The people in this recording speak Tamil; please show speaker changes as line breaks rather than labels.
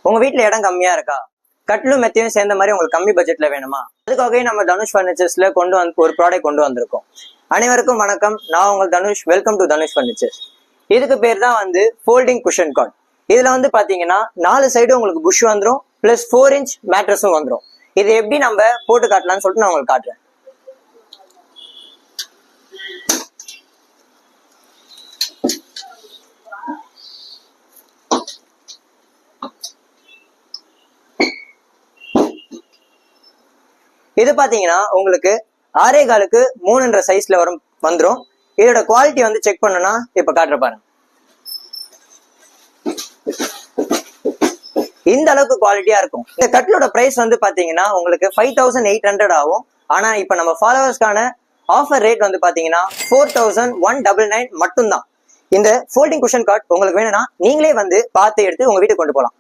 உங்க வீட்டுல இடம் கம்மியா இருக்கா? கட்டிலும் மெத்தையும் சேர்ந்த மாதிரி உங்களுக்கு கம்மி பட்ஜெட்ல வேணுமா? அதுக்காகவே நம்ம தனுஷ் பர்னிச்சர்ஸ்ல ஒரு ப்ராடக்ட் கொண்டு வந்திருக்கோம். அனைவருக்கும் வணக்கம். நான் உங்கள் Dhanush. Welcome to Dhanush furnitures. இதுக்கு பேர் தான் ஃபோல்டிங் குஷன் காட். இதுல பாத்தீங்கன்னா 4 சைடு உங்களுக்கு புஷ் வந்துடும், பிளஸ் 4 inch மேட்ரஸும் வந்துடும். இது எப்படி நம்ம போட்டு காட்டலாம்னு சொல்லிட்டு நான் உங்களுக்கு காட்டுறேன். இது பாத்தீங்கன்னா உங்களுக்கு 6.25 3 சைஸ்ல வந்துடும். இதோட குவாலிட்டி செக் பண்ணனா இப்ப காட்டுற பாருங்க. இந்த அளவுக்கு குவாலிட்டியா இருக்கும். இந்த கட்டிலோட பிரைஸ் பாத்தீங்கன்னா உங்களுக்கு 5800 ஆகும். ஆனா இப்ப நம்ம ஃபாலோவர்ஸ்க்கான ஆஃபர் ரேட் பாத்தீங்கன்னா 4199 மட்டும்தான். இந்த ஃபோல்டிங் குஷன் காட் உங்களுக்கு வேணும்னா நீங்களே பார்த்து எடுத்து உங்க வீட்டுக்கு கொண்டு போகலாம்.